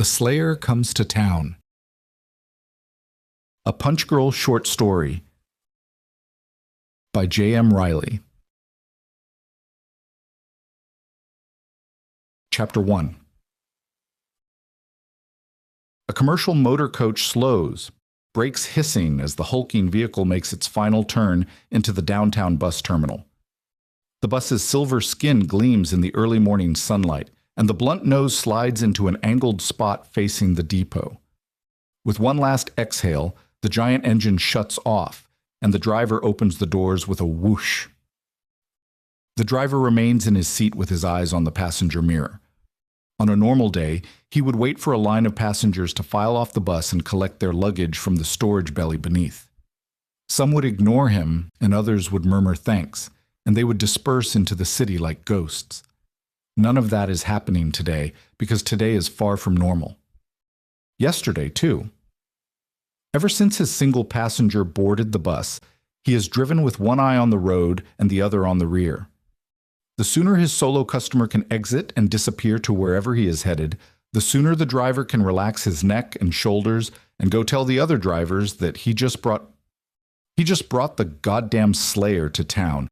The Slayer Comes to Town. A Punch Girl Short Story by J.M. Riley. Chapter 1. A commercial motor coach slows, brakes hissing as the hulking vehicle makes its final turn into the downtown bus terminal. The bus's silver skin gleams in the early morning sunlight, and the blunt nose slides into an angled spot facing the depot. With one last exhale, the giant engine shuts off, and the driver opens the doors with a whoosh. The driver remains in his seat with his eyes on the passenger mirror. On a normal day, he would wait for a line of passengers to file off the bus and collect their luggage from the storage belly beneath. Some would ignore him, and others would murmur thanks, and they would disperse into the city like ghosts. None of that is happening today, because today is far from normal. Yesterday, too. Ever since his single passenger boarded the bus, he has driven with one eye on the road and the other on the rear. The sooner his solo customer can exit and disappear to wherever he is headed, the sooner the driver can relax his neck and shoulders and go tell the other drivers that he just brought the goddamn Slayer to town.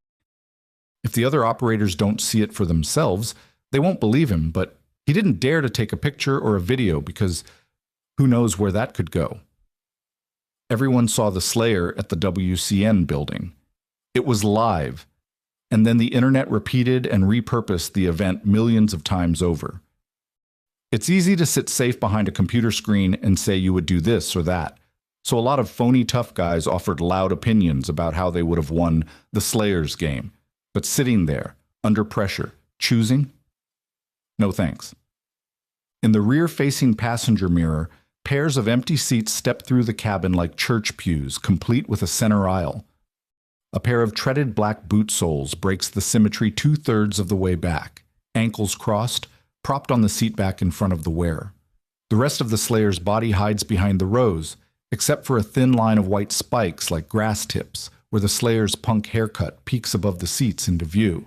If the other operators don't see it for themselves, they won't believe him, but he didn't dare to take a picture or a video because who knows where that could go. Everyone saw the Slayer at the WCN building. It was live, and then the internet repeated and repurposed the event millions of times over. It's easy to sit safe behind a computer screen and say you would do this or that, so a lot of phony tough guys offered loud opinions about how they would have won the Slayer's game, but sitting there, under pressure, choosing? No thanks. In the rear-facing passenger mirror, pairs of empty seats step through the cabin like church pews, complete with a center aisle. A pair of treaded black boot soles breaks the symmetry 2/3 of the way back, ankles crossed, propped on the seat back in front of the wearer. The rest of the Slayer's body hides behind the rows, except for a thin line of white spikes like grass tips, where the Slayer's punk haircut peeks above the seats into view.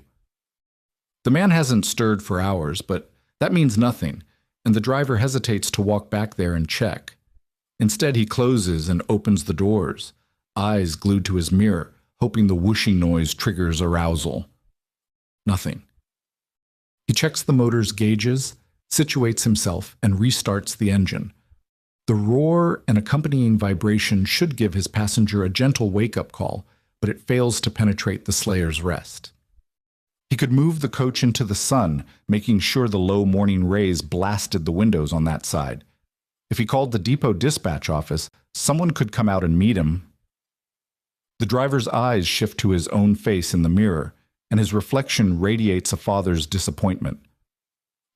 The man hasn't stirred for hours, but that means nothing, and the driver hesitates to walk back there and check. Instead, he closes and opens the doors, eyes glued to his mirror, hoping the whooshing noise triggers arousal. Nothing. He checks the motor's gauges, situates himself, and restarts the engine. The roar and accompanying vibration should give his passenger a gentle wake-up call, but it fails to penetrate the Slayer's rest. He could move the coach into the sun, making sure the low morning rays blasted the windows on that side. If he called the depot dispatch office, someone could come out and meet him. The driver's eyes shift to his own face in the mirror, and his reflection radiates a father's disappointment.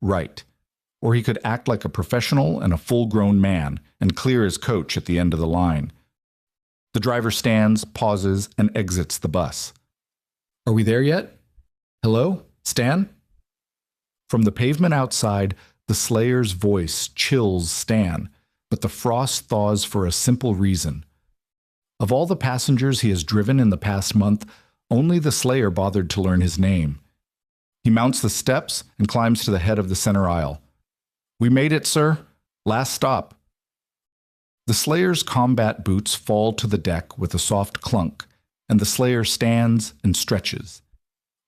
Right. Or he could act like a professional and a full-grown man and clear his coach at the end of the line. The driver stands, pauses, and exits the bus. Are we there yet? Hello? Stan? From the pavement outside, the Slayer's voice chills Stan, but the frost thaws for a simple reason. Of all the passengers he has driven in the past month, only the Slayer bothered to learn his name. He mounts the steps and climbs to the head of the center aisle. We made it, sir. Last stop. The Slayer's combat boots fall to the deck with a soft clunk, and the Slayer stands and stretches.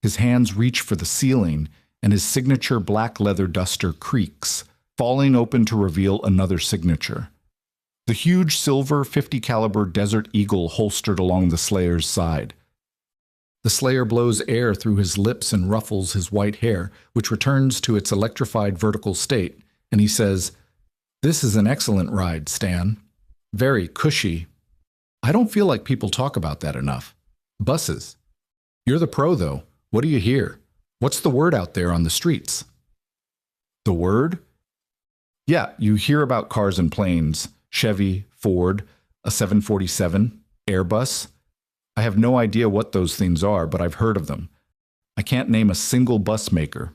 His hands reach for the ceiling, and his signature black leather duster creaks, falling open to reveal another signature. The huge silver .50 caliber Desert Eagle holstered along the Slayer's side. The Slayer blows air through his lips and ruffles his white hair, which returns to its electrified vertical state, and he says, "This is an excellent ride, Stan. Very cushy. I don't feel like people talk about that enough. Buses. You're the pro, though. What do you hear? What's the word out there on the streets?" The word? Yeah, you hear about cars and planes. Chevy, Ford, a 747, Airbus. I have no idea what those things are, but I've heard of them. I can't name a single bus maker.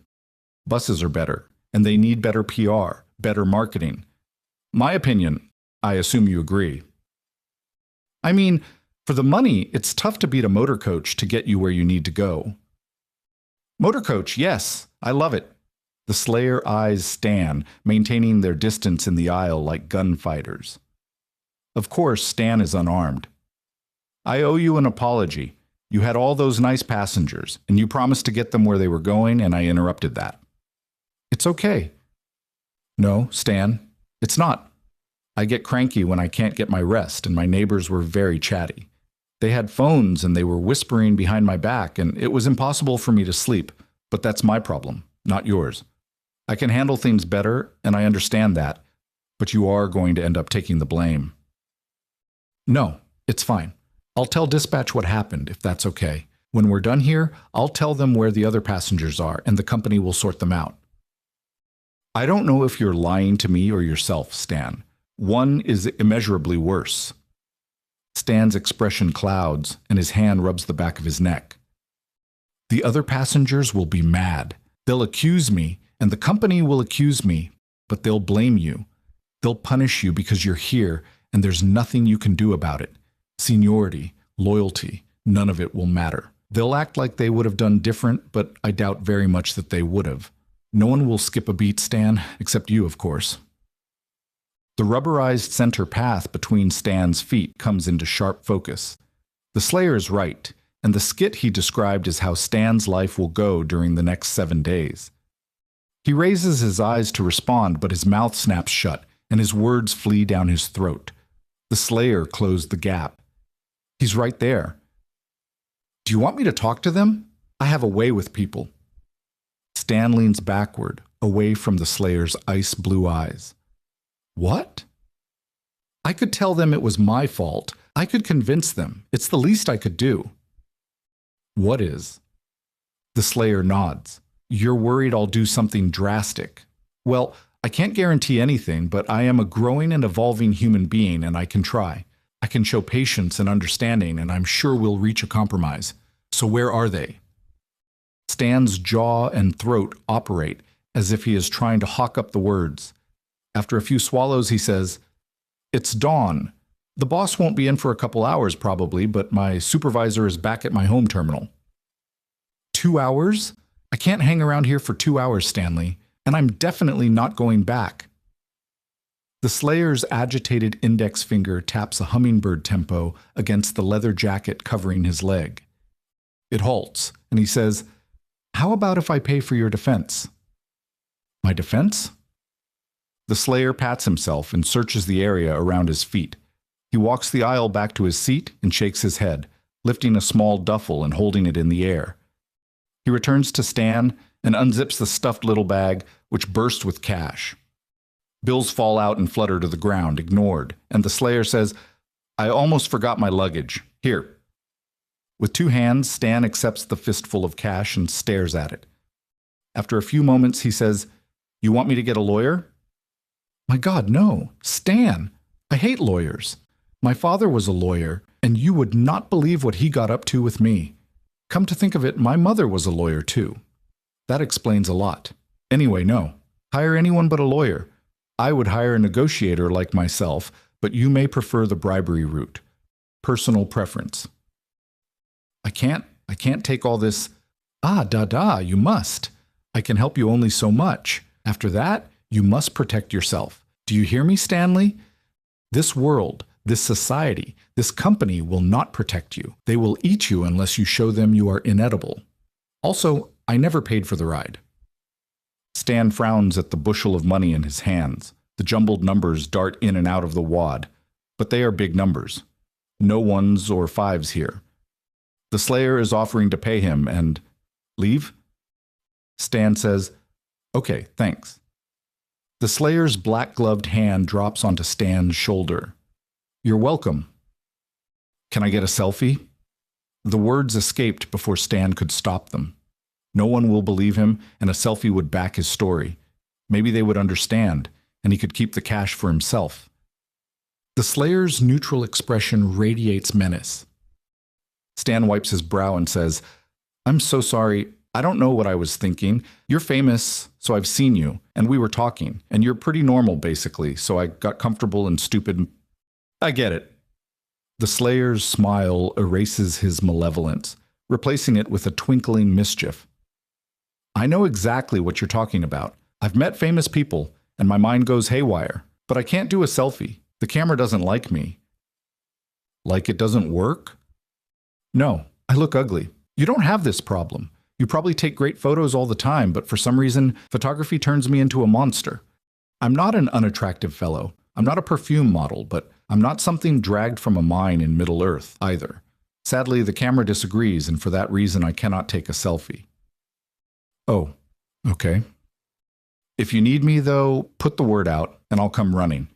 Buses are better, and they need better PR, better marketing. My opinion, I assume you agree. I mean, for the money, it's tough to beat a motor coach to get you where you need to go. Motor coach, yes, I love it. The Slayer eyes Stan, maintaining their distance in the aisle like gunfighters. Of course, Stan is unarmed. I owe you an apology. You had all those nice passengers, and you promised to get them where they were going, and I interrupted that. It's okay. No, Stan, it's not. I get cranky when I can't get my rest, and my neighbors were very chatty. They had phones, and they were whispering behind my back, and it was impossible for me to sleep, but that's my problem, not yours. I can handle things better, and I understand that, but you are going to end up taking the blame. No, it's fine. I'll tell dispatch what happened, if that's okay. When we're done here, I'll tell them where the other passengers are, and the company will sort them out. I don't know if you're lying to me or yourself, Stan. One is immeasurably worse. Stan's expression clouds, and his hand rubs the back of his neck. The other passengers will be mad. They'll accuse me, and the company will accuse me, but they'll blame you. They'll punish you because you're here, and there's nothing you can do about it. Seniority, loyalty, none of it will matter. They'll act like they would have done different, but I doubt very much that they would have. No one will skip a beat, Stan, except you, of course. The rubberized center path between Stan's feet comes into sharp focus. The Slayer is right, and the skit he described is how Stan's life will go during the next 7 days. He raises his eyes to respond, but his mouth snaps shut, and his words flee down his throat. The Slayer closed the gap. He's right there. Do you want me to talk to them? I have a way with people. Stan leans backward, away from the Slayer's ice-blue eyes. What? I could tell them it was my fault. I could convince them. It's the least I could do. What is? The Slayer nods. You're worried I'll do something drastic. Well, I can't guarantee anything, but I am a growing and evolving human being, and I can try. I can show patience and understanding, and I'm sure we'll reach a compromise. So where are they? Stan's jaw and throat operate as if he is trying to hawk up the words. After a few swallows, he says, It's dawn. The boss won't be in for a couple hours probably, but my supervisor is back at my home terminal. 2 hours? I can't hang around here for 2 hours, Stanley, and I'm definitely not going back. The Slayer's agitated index finger taps a hummingbird tempo against the leather jacket covering his leg. It halts, and he says, How about if I pay for your defense? My defense? The Slayer pats himself and searches the area around his feet. He walks the aisle back to his seat and shakes his head, lifting a small duffel and holding it in the air. He returns to Stan and unzips the stuffed little bag, which bursts with cash. Bills fall out and flutter to the ground, ignored, and the Slayer says, I almost forgot my luggage. Here. With 2 hands, Stan accepts the fistful of cash and stares at it. After a few moments, he says, You want me to get a lawyer? My God, no. Stan, I hate lawyers. My father was a lawyer, and you would not believe what he got up to with me. Come to think of it, my mother was a lawyer too. That explains a lot. Anyway, no. Hire anyone but a lawyer. I would hire a negotiator like myself, but you may prefer the bribery route. Personal preference. I can't take all this. You must. I can help you only so much. After that, you must protect yourself. Do you hear me, Stanley? This world, this society, this company will not protect you. They will eat you unless you show them you are inedible. Also, I never paid for the ride. Stan frowns at the bushel of money in his hands. The jumbled numbers dart in and out of the wad, but they are big numbers. No 1s or 5s here. The Slayer is offering to pay him and leave? Stan says, Okay, thanks. The Slayer's black-gloved hand drops onto Stan's shoulder. You're welcome. Can I get a selfie? The words escaped before Stan could stop them. No one will believe him, and a selfie would back his story. Maybe they would understand, and he could keep the cash for himself. The Slayer's neutral expression radiates menace. Stan wipes his brow and says, I'm so sorry. I don't know what I was thinking. You're famous, so I've seen you, and we were talking, and you're pretty normal, basically, so I got comfortable and stupid. I get it. The Slayer's smile erases his malevolence, replacing it with a twinkling mischief. I know exactly what you're talking about. I've met famous people, and my mind goes haywire. But I can't do a selfie. The camera doesn't like me. Like it doesn't work? No, I look ugly. You don't have this problem. You probably take great photos all the time, but for some reason, photography turns me into a monster. I'm not an unattractive fellow. I'm not a perfume model, but I'm not something dragged from a mine in Middle Earth either. Sadly, the camera disagrees, and for that reason, I cannot take a selfie. Oh, okay. If you need me, though, put the word out, and I'll come running.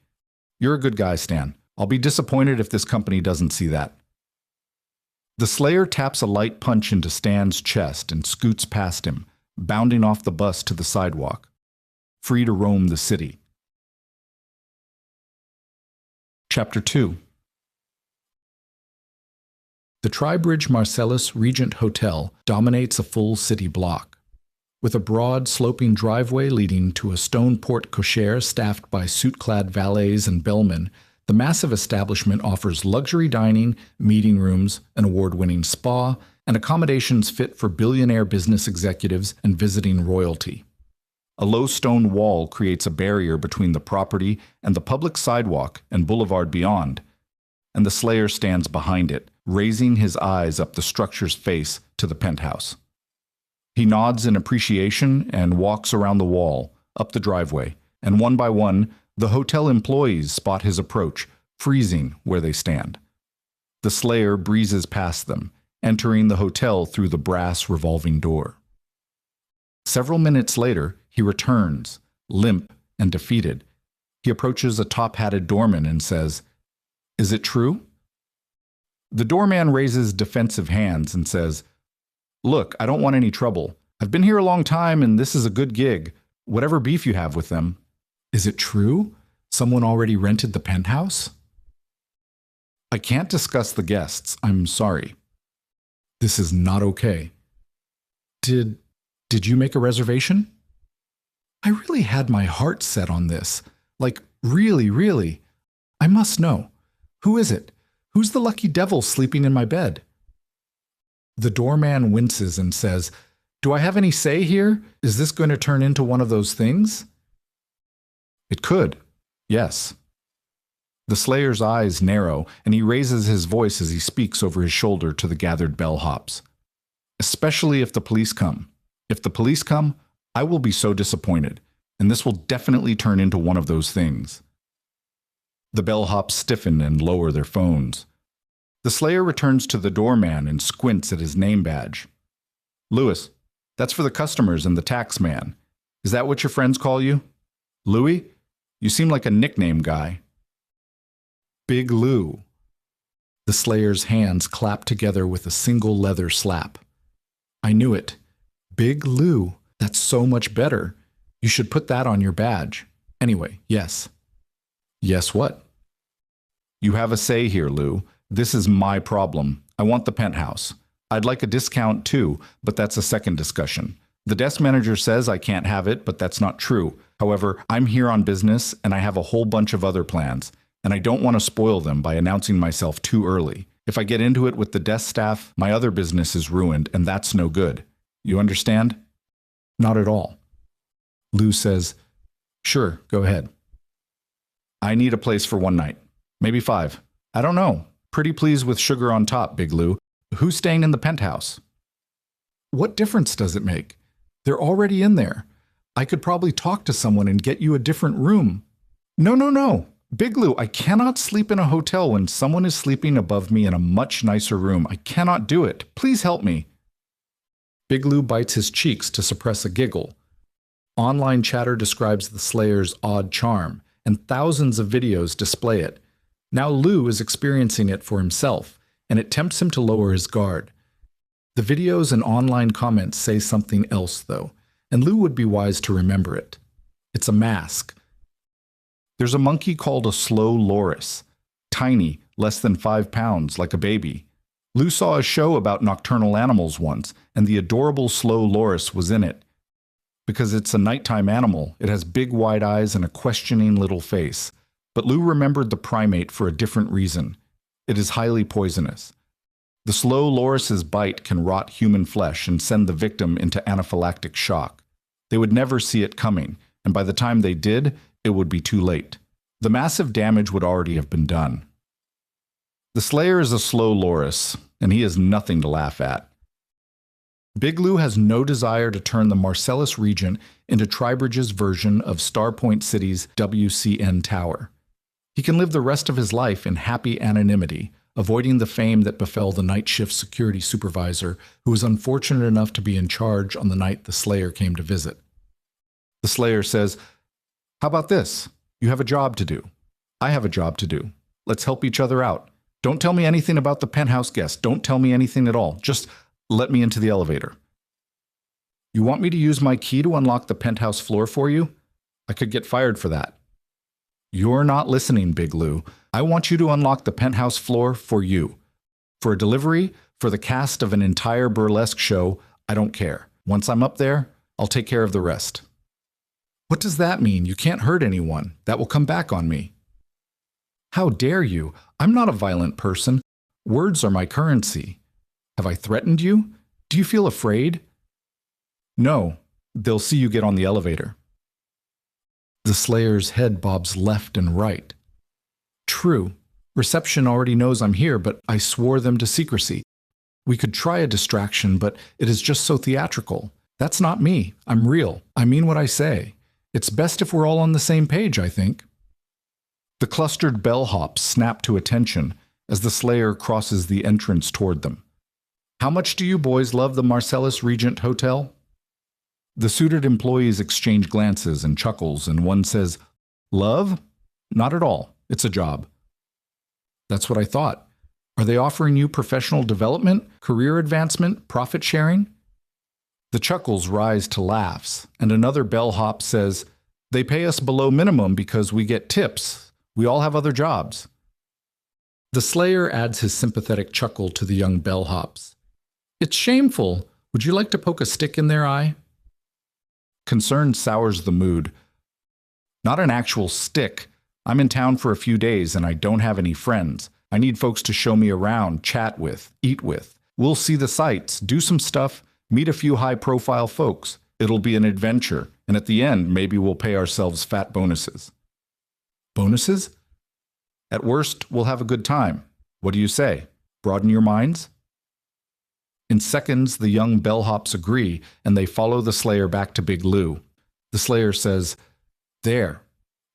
You're a good guy, Stan. I'll be disappointed if this company doesn't see that. The Slayer taps a light punch into Stan's chest and scoots past him, bounding off the bus to the sidewalk, free to roam the city. Chapter 2. The Tribridge Marcellus Regent Hotel dominates a full city block. With a broad, sloping driveway leading to a stone porte cochere staffed by suit-clad valets and bellmen, the massive establishment offers luxury dining, meeting rooms, an award-winning spa, and accommodations fit for billionaire business executives and visiting royalty. A low stone wall creates a barrier between the property and the public sidewalk and boulevard beyond, and the Slayer stands behind it, raising his eyes up the structure's face to the penthouse. He nods in appreciation and walks around the wall, up the driveway, and one by one, the hotel employees spot his approach, freezing where they stand. The Slayer breezes past them, entering the hotel through the brass revolving door. Several minutes later, he returns, limp and defeated. He approaches a top-hatted doorman and says, "Is it true?" The doorman raises defensive hands and says, "Look, I don't want any trouble. I've been here a long time and this is a good gig. Whatever beef you have with them." "Is it true? Someone already rented the penthouse?" "I can't discuss the guests. I'm sorry." "This is not okay." Did you make a reservation?" "I really had my heart set on this. Like, really. I must know. Who is it? Who's the lucky devil sleeping in my bed?" The doorman winces and says, "Do I have any say here? Is this going to turn into one of those things?" "It could, yes." The Slayer's eyes narrow, and he raises his voice as he speaks over his shoulder to the gathered bellhops. "Especially if the police come. If the police come, I will be so disappointed, and this will definitely turn into one of those things." The bellhops stiffen and lower their phones. The Slayer returns to the doorman and squints at his name badge. "Louis, that's for the customers and the tax man. Is that what your friends call you? Louis? You seem like a nickname guy." "Big Lou." The Slayer's hands clap together with a single leather slap. "I knew it. Big Lou. That's so much better. You should put that on your badge. Anyway, yes." "Yes what?" "You have a say here, Lou. This is my problem. I want the penthouse. I'd like a discount too, but that's a second discussion. The desk manager says I can't have it, but that's not true. However, I'm here on business and I have a whole bunch of other plans, and I don't want to spoil them by announcing myself too early. If I get into it with the desk staff, my other business is ruined, and that's no good. You understand?" "Not at all." Lou says, "Sure, go ahead." "I need a place for one night. Maybe 5. I don't know. Pretty pleased with sugar on top, Big Lou. Who's staying in the penthouse?" "What difference does it make? They're already in there. I could probably talk to someone and get you a different room." No. Big Lou, I cannot sleep in a hotel when someone is sleeping above me in a much nicer room. I cannot do it. Please help me." Big Lou bites his cheeks to suppress a giggle. Online chatter describes the Slayer's odd charm, and thousands of videos display it. Now Lou is experiencing it for himself, and it tempts him to lower his guard. The videos and online comments say something else, though, and Lou would be wise to remember it. It's a mask. There's a monkey called a slow loris, tiny, less than 5 pounds, like a baby. Lou saw a show about nocturnal animals once, and the adorable slow loris was in it. Because it's a nighttime animal, it has big wide eyes and a questioning little face. But Lou remembered the primate for a different reason. It is highly poisonous. The slow loris's bite can rot human flesh and send the victim into anaphylactic shock. They would never see it coming, and by the time they did, it would be too late. The massive damage would already have been done. The Slayer is a slow loris, and he is nothing to laugh at. Big Lou has no desire to turn the Marcellus Regent into Tribridge's version of Starpoint City's WCN Tower. He can live the rest of his life in happy anonymity, avoiding the fame that befell the night shift security supervisor who was unfortunate enough to be in charge on the night the Slayer came to visit. The Slayer says, "How about this? You have a job to do. I have a job to do. Let's help each other out. Don't tell me anything about the penthouse guest. Don't tell me anything at all. Just let me into the elevator. You want me to use my key to unlock the penthouse floor for you? I could get fired for that. You're not listening, Big Lou. I want you to unlock the penthouse floor for you. For a delivery, for the cast of an entire burlesque show, I don't care. Once I'm up there, I'll take care of the rest." "What does that mean? You can't hurt anyone. That will come back on me." "How dare you? I'm not a violent person. Words are my currency. Have I threatened you? Do you feel afraid?" "No. They'll see you get on the elevator." The Slayer's head bobs left and right. "True. Reception already knows I'm here, but I swore them to secrecy. We could try a distraction, but it is just so theatrical. That's not me. I'm real. I mean what I say. It's best if we're all on the same page, I think." The clustered bellhops snap to attention as the Slayer crosses the entrance toward them. "How much do you boys love the Marcellus Regent Hotel?" The suited employees exchange glances and chuckles, and one says, "Love? Not at all. It's a job." "That's what I thought. Are they offering you professional development, career advancement, profit sharing?" The chuckles rise to laughs, and another bellhop says, "They pay us below minimum because we get tips. We all have other jobs." The Slayer adds his sympathetic chuckle to the young bellhops. "It's shameful. Would you like to poke a stick in their eye?" Concern sours the mood. "Not an actual stick. I'm in town for a few days and I don't have any friends. I need folks to show me around, chat with, eat with. We'll see the sights, do some stuff, meet a few high-profile folks. It'll be an adventure, and at the end, maybe we'll pay ourselves fat bonuses." "Bonuses?" "At worst, we'll have a good time. What do you say? Broaden your minds?" In seconds, the young bellhops agree, and they follow the Slayer back to Big Lou. The Slayer says, "There.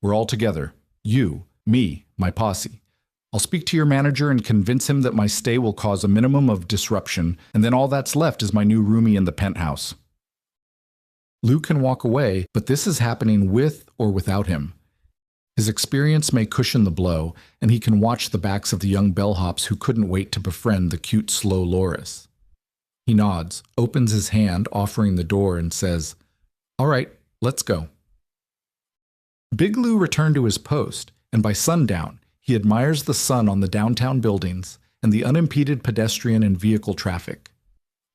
We're all together. You, me, my posse. I'll speak to your manager and convince him that my stay will cause a minimum of disruption, and then all that's left is my new roomie in the penthouse." Lou can walk away, but this is happening with or without him. His experience may cushion the blow, and he can watch the backs of the young bellhops who couldn't wait to befriend the cute, slow loris. He nods, opens his hand, offering the door, and says, "All right, let's go." Big Lou returned to his post, and by sundown, he admires the sun on the downtown buildings and the unimpeded pedestrian and vehicle traffic.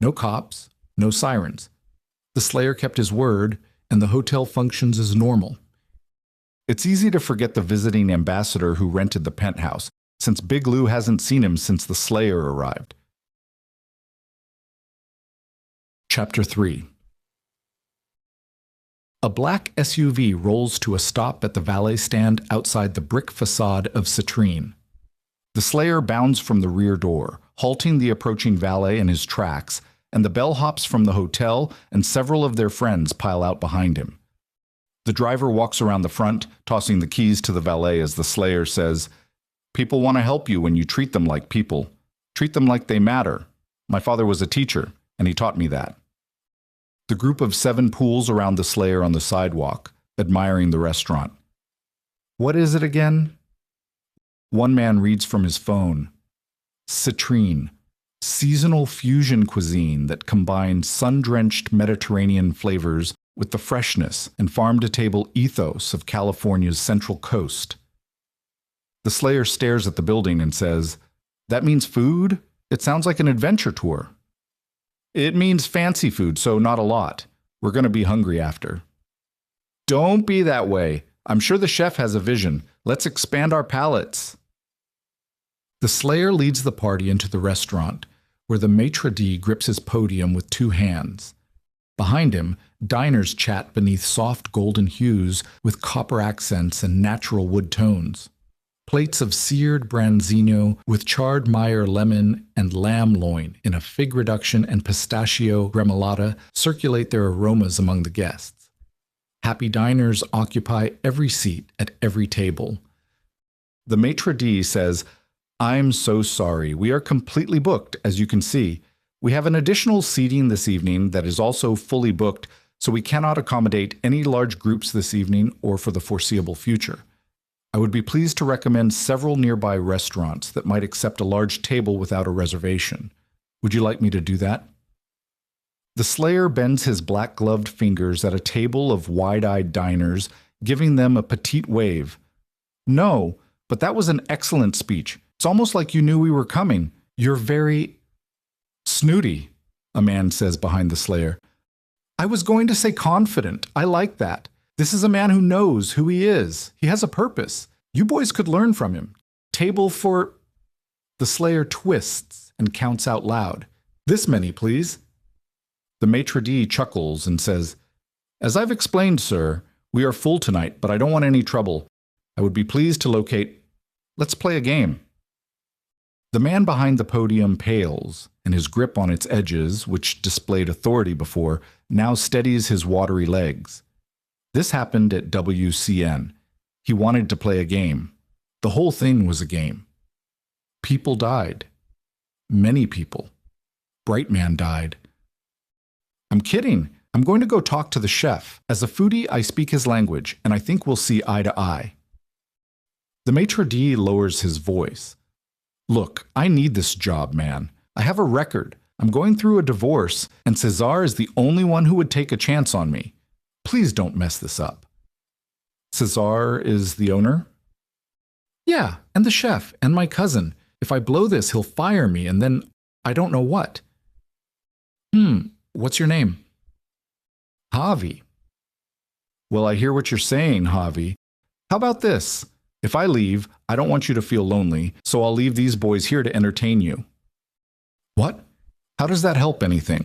No cops, no sirens. The Slayer kept his word, and the hotel functions as normal. It's easy to forget the visiting ambassador who rented the penthouse, since Big Lou hasn't seen him since the Slayer arrived. Chapter 3. A black SUV rolls to a stop at the valet stand outside the brick facade of Citrine. The Slayer bounds from the rear door, halting the approaching valet in his tracks, and the bellhops from the hotel and several of their friends pile out behind him. The driver walks around the front, tossing the keys to the valet as the Slayer says, "People want to help you when you treat them like people. Treat them like they matter. My father was a teacher, and he taught me that." The group of 7 pools around the Slayer on the sidewalk, admiring the restaurant. "What is it again?" One man reads from his phone. Citrine, seasonal fusion cuisine that combines sun-drenched Mediterranean flavors with the freshness and farm-to-table ethos of California's Central Coast. The Slayer stares at the building and says, "That means food? It sounds like an adventure tour." "It means fancy food, so not a lot. We're going to be hungry after." "Don't be that way. I'm sure the chef has a vision. Let's expand our palates." The Slayer leads the party into the restaurant, where the maitre d' grips his podium with two hands. Behind him, diners chat beneath soft golden hues with copper accents and natural wood tones. Plates of seared branzino with charred Meyer lemon and lamb loin in a fig reduction and pistachio remoulade circulate their aromas among the guests. Happy diners occupy every seat at every table. The maitre d' says, "I'm so sorry. We are completely booked, as you can see. We have an additional seating this evening that is also fully booked, so we cannot accommodate any large groups this evening or for the foreseeable future. I would be pleased to recommend several nearby restaurants that might accept a large table without a reservation. Would you like me to do that?" The slayer bends his black-gloved fingers at a table of wide-eyed diners, giving them a petite wave. "No, but that was an excellent speech. It's almost like you knew we were coming. You're very snooty," a man says behind the slayer. "I was going to say confident. I like that. This is a man who knows who he is. He has a purpose. You boys could learn from him. Table for..." The slayer twists and counts out loud. "This many, please." The maitre d' chuckles and says, "As I've explained, sir, we are full tonight, but I don't want any trouble. I would be pleased to locate... Let's play a game." The man behind the podium pales, and his grip on its edges, which displayed authority before, now steadies his watery legs. This happened at WCN. He wanted to play a game. The whole thing was a game. People died. Many people. Brightman died. "I'm kidding. I'm going to go talk to the chef. As a foodie, I speak his language, and I think we'll see eye to eye." The maitre d' lowers his voice. "Look, I need this job, man. I have a record. I'm going through a divorce, and Cesar is the only one who would take a chance on me. Please don't mess this up." "Cesar is the owner?" "Yeah, and the chef, and my cousin. If I blow this, he'll fire me, and then I don't know what." What's your name?" "Javi." "Well, I hear what you're saying, Javi. How about this? If I leave, I don't want you to feel lonely, so I'll leave these boys here to entertain you." "What? How does that help anything?"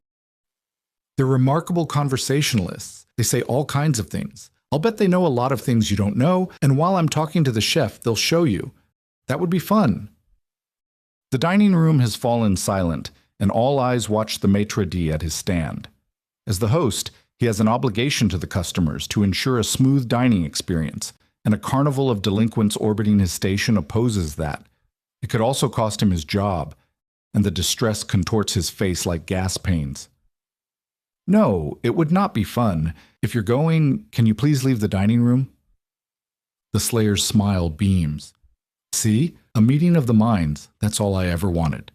"They're remarkable conversationalists. They say all kinds of things. I'll bet they know a lot of things you don't know, and while I'm talking to the chef, they'll show you. That would be fun." The dining room has fallen silent, and all eyes watch the maitre d' at his stand. As the host, he has an obligation to the customers to ensure a smooth dining experience, and a carnival of delinquents orbiting his station opposes that. It could also cost him his job, and the distress contorts his face like gas pains. "No, it would not be fun. If you're going, can you please leave the dining room?" The slayer's smile beams. "See? A meeting of the minds. That's all I ever wanted."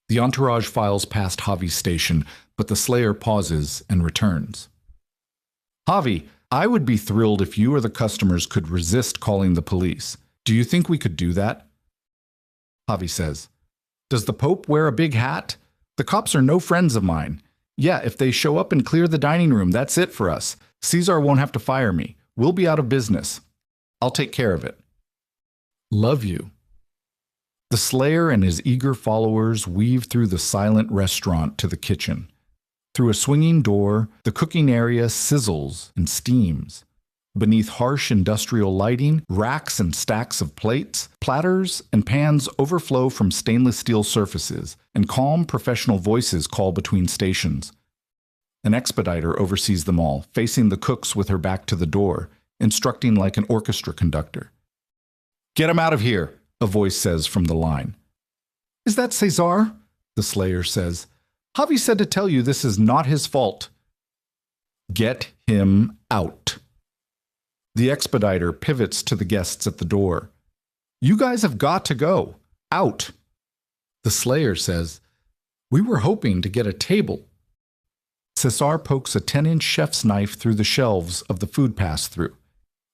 The entourage files past Javi's station, but the slayer pauses and returns. "Javi, I would be thrilled if you or the customers could resist calling the police. Do you think we could do that?" Javi says, "Does the Pope wear a big hat? The cops are no friends of mine. Yeah, if they show up and clear the dining room, that's it for us. Cesar won't have to fire me. We'll be out of business. I'll take care of it." "Love you." The slayer and his eager followers weave through the silent restaurant to the kitchen. Through a swinging door, the cooking area sizzles and steams. Beneath harsh industrial lighting, racks and stacks of plates, platters, and pans overflow from stainless steel surfaces, and calm professional voices call between stations. An expediter oversees them all, facing the cooks with her back to the door, instructing like an orchestra conductor. "Get him out of here," a voice says from the line. "Is that Cesar?" the slayer says. "Javi said to tell you this is not his fault." "Get him out." The expediter pivots to the guests at the door. "You guys have got to go. Out." The slayer says, "We were hoping to get a table." Cesar pokes a 10-inch chef's knife through the shelves of the food pass-through.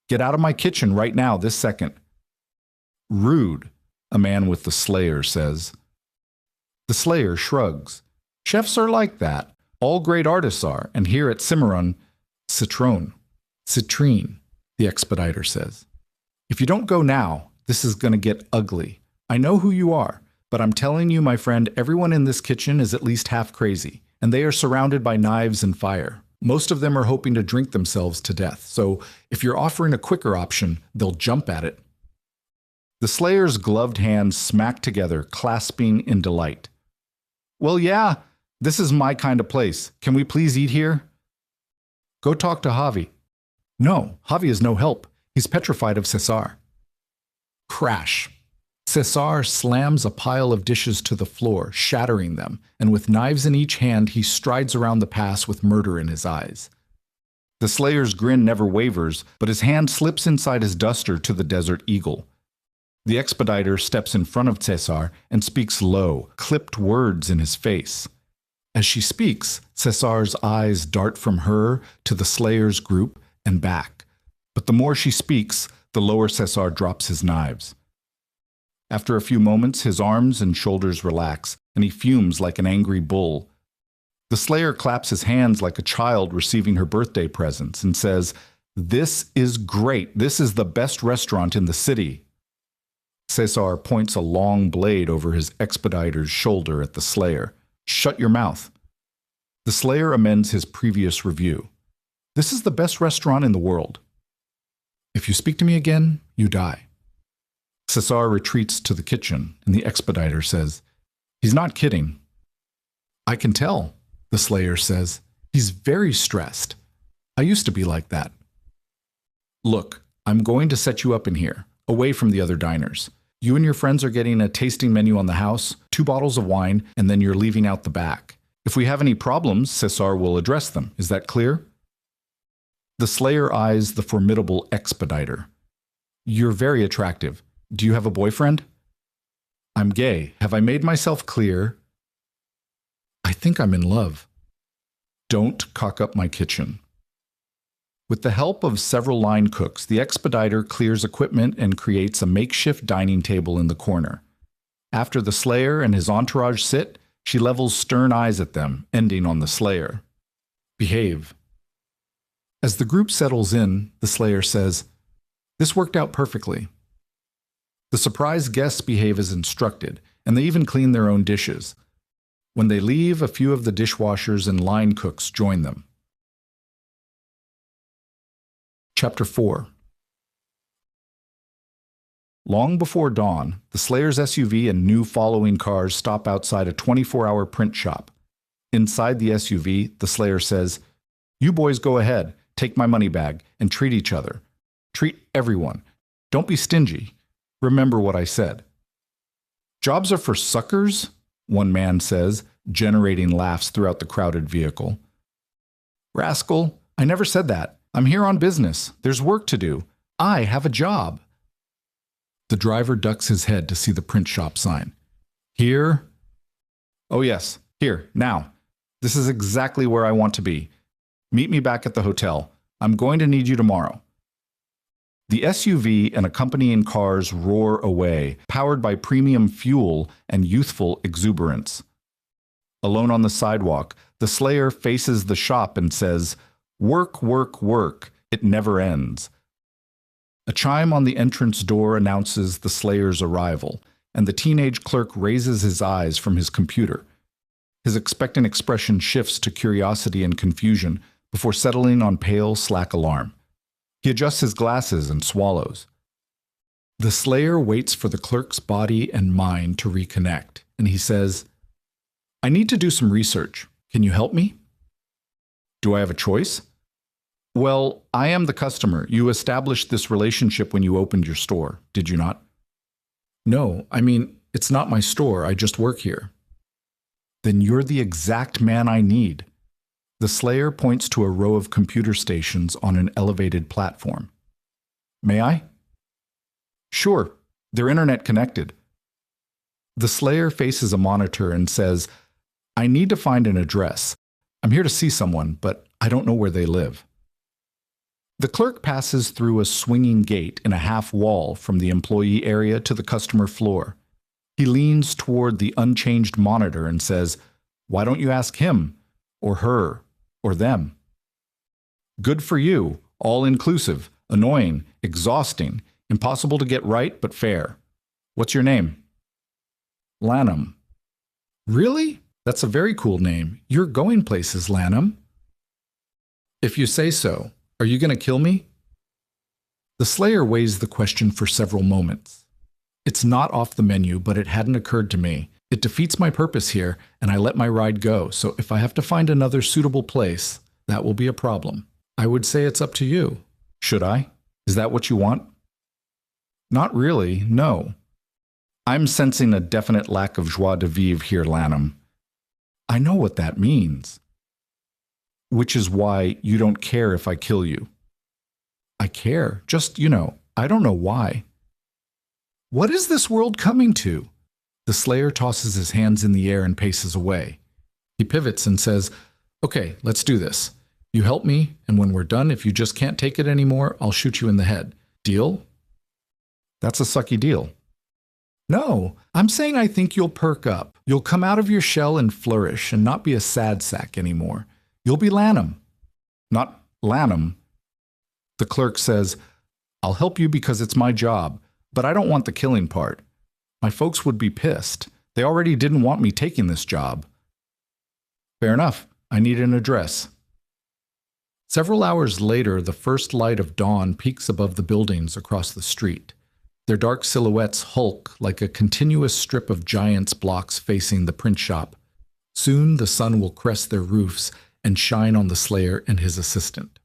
"Get out of my kitchen right now, this second." "Rude," a man with the slayer says. The slayer shrugs. "Chefs are like that. All great artists are, and here at Cimarron, Citrone, the expediter says. "If you don't go now, this is going to get ugly. I know who you are. But I'm telling you, my friend, everyone in this kitchen is at least half crazy, and they are surrounded by knives and fire. Most of them are hoping to drink themselves to death, so if you're offering a quicker option, they'll jump at it. The Slayer's gloved hands smack together, clasping in delight. Well, yeah, this is my kind of place. Can we please eat here? Go talk to Javi. No, Javi is no help. He's petrified of Cesar. Crash. Cesar slams a pile of dishes to the floor, shattering them, and with knives in each hand, he strides around the pass with murder in his eyes. The Slayer's grin never wavers, but his hand slips inside his duster to the Desert Eagle. The expediter steps in front of Cesar and speaks low, clipped words in his face. As she speaks, Cesar's eyes dart from her to the Slayer's group and back. But the more she speaks, the lower Cesar drops his knives. After a few moments, his arms and shoulders relax, and he fumes like an angry bull. The Slayer claps his hands like a child receiving her birthday presents and says, "This is great. This is the best restaurant in the city." Cesar points a long blade over his expediter's shoulder at the Slayer. "Shut your mouth." The Slayer amends his previous review. "This is the best restaurant in the world. If you speak to me again, you die." Cesar retreats to the kitchen, and the expediter says, "He's not kidding." "I can tell," the Slayer says. "He's very stressed. I used to be like that." "Look, I'm going to set you up in here, away from the other diners. You and your friends are getting a tasting menu on the house, 2 bottles of wine, and then you're leaving out the back. If we have any problems, Cesar will address them. Is that clear?" The Slayer eyes the formidable expediter. "You're very attractive. Do you have a boyfriend?" "I'm gay. Have I made myself clear?" "I think I'm in love." "Don't cock up my kitchen." With the help of several line cooks, the expediter clears equipment and creates a makeshift dining table in the corner. After the Slayer and his entourage sit, she levels stern eyes at them, ending on the Slayer. "Behave." As the group settles in, the Slayer says, "This worked out perfectly." The surprised guests behave as instructed, and they even clean their own dishes. When they leave, a few of the dishwashers and line cooks join them. Chapter 4. Long before dawn, the Slayer's SUV and new following cars stop outside a 24-hour print shop. Inside the SUV, the Slayer says, "You boys go ahead, take my money bag, and treat each other. Treat everyone. Don't be stingy. Remember what I said." "Jobs are for suckers?" one man says, generating laughs throughout the crowded vehicle. "Rascal, I never said that. I'm here on business. There's work to do. I have a job." The driver ducks his head to see the print shop sign. "Here?" "Oh yes, here, now. This is exactly where I want to be. Meet me back at the hotel. I'm going to need you tomorrow." The SUV and accompanying cars roar away, powered by premium fuel and youthful exuberance. Alone on the sidewalk, the Slayer faces the shop and says, "Work, work, work. It never ends." A chime on the entrance door announces the Slayer's arrival, and the teenage clerk raises his eyes from his computer. His expectant expression shifts to curiosity and confusion before settling on pale, slack alarm. He adjusts his glasses and swallows. The Slayer waits for the clerk's body and mind to reconnect, and he says, "I need to do some research. Can you help me?" "Do I have a choice?" "Well, I am the customer. You established this relationship when you opened your store, did you not?" "No, I mean, it's not my store. I just work here." "Then you're the exact man I need." The Slayer points to a row of computer stations on an elevated platform. "May I?" "Sure. They're internet connected." The Slayer faces a monitor and says, "I need to find an address. I'm here to see someone, but I don't know where they live." The clerk passes through a swinging gate in a half wall from the employee area to the customer floor. He leans toward the unchanged monitor and says, "Why don't you ask him, or her, or them?" "Good for you, all inclusive, annoying, exhausting, impossible to get right but fair. What's your name?" Lanham. Really? That's a very cool name. You're going places, Lanham. If you say so. Are you going to kill me? The Slayer weighs the question for several moments. It's not off the menu, but it hadn't occurred to me. It defeats my purpose here, and I let my ride go, so if I have to find another suitable place, that will be a problem. I would say it's up to you. Should I? Is that what you want? Not really, no. I'm sensing a definite lack of joie de vivre here, Lanham. I know what that means. Which is why you don't care if I kill you. I care, just, I don't know why. What is this world coming to? The Slayer tosses his hands in the air and paces away. He pivots and says, okay, let's do this. You help me, and when we're done, if you just can't take it anymore, I'll shoot you in the head. Deal? That's a sucky deal. No, I'm saying I think you'll perk up. You'll come out of your shell and flourish and not be a sad sack anymore. You'll be Lanham. Not Lanham. The clerk says, I'll help you because it's my job, but I don't want the killing part. My folks would be pissed. They already didn't want me taking this job. Fair enough. I need an address. Several hours later, the first light of dawn peeks above the buildings across the street. Their dark silhouettes hulk like a continuous strip of giants' blocks facing the print shop. Soon the sun will crest their roofs and shine on the Slayer and his assistant.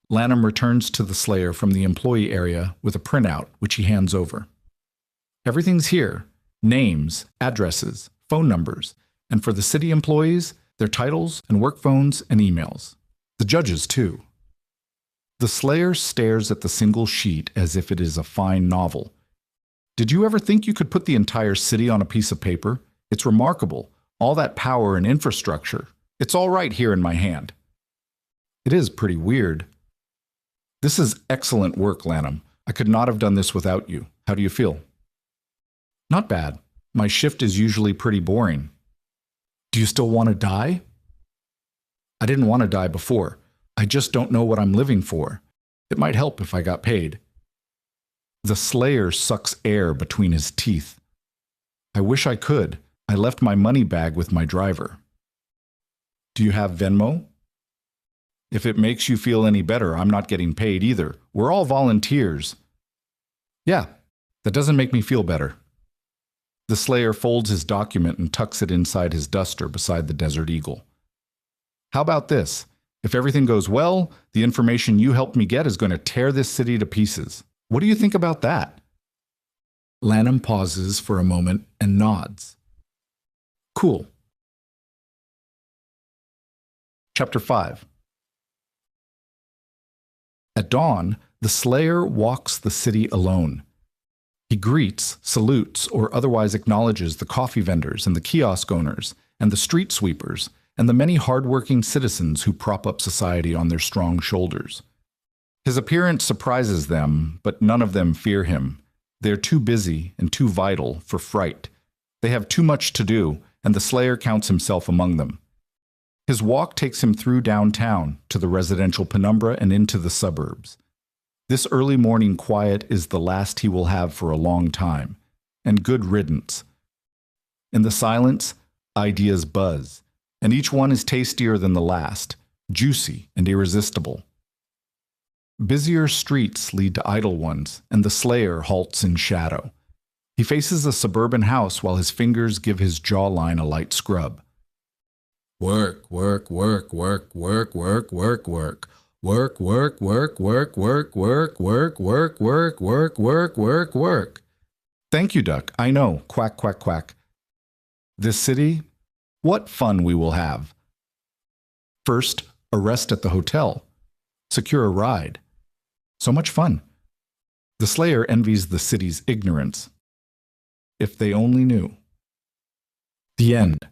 Lanham returns to the Slayer from the employee area with a printout, which he hands over. Everything's here: names, addresses, phone numbers, and for the city employees, their titles and work phones and emails. The judges, too. The Slayer stares at the single sheet as if it is a fine novel. Did you ever think you could put the entire city on a piece of paper? It's remarkable. All that power and infrastructure. It's all right here in my hand. It is pretty weird. This is excellent work, Lanham. I could not have done this without you. How do you feel? Not bad. My shift is usually pretty boring. Do you still want to die? I didn't want to die before. I just don't know what I'm living for. It might help if I got paid. The Slayer sucks air between his teeth. I wish I could. I left my money bag with my driver. Do you have Venmo? If it makes you feel any better, I'm not getting paid either. We're all volunteers. Yeah, that doesn't make me feel better. The Slayer folds his document and tucks it inside his duster beside the Desert Eagle. How about this? If everything goes well, the information you helped me get is going to tear this city to pieces. What do you think about that? Lanham pauses for a moment and nods. Cool. Chapter 5. At dawn, the Slayer walks the city alone. He greets, salutes, or otherwise acknowledges the coffee vendors and the kiosk owners and the street sweepers and the many hard-working citizens who prop up society on their strong shoulders. His appearance surprises them, but none of them fear him. They're too busy and too vital for fright. They have too much to do, and the Slayer counts himself among them. His walk takes him through downtown, to the residential penumbra and into the suburbs. This early morning quiet is the last he will have for a long time, and good riddance. In the silence, ideas buzz, and each one is tastier than the last, juicy and irresistible. Busier streets lead to idle ones, and the Slayer halts in shadow. He faces a suburban house while his fingers give his jawline a light scrub. Work, work, work, work, work, work, work, work. Work, work, work, work, work, work, work, work, work, work, work, work, work. Thank you, Duck. I know. Quack, quack, quack. This city? What fun we will have. First, a rest at the hotel. Secure a ride. So much fun. The Slayer envies the city's ignorance. If they only knew. The end.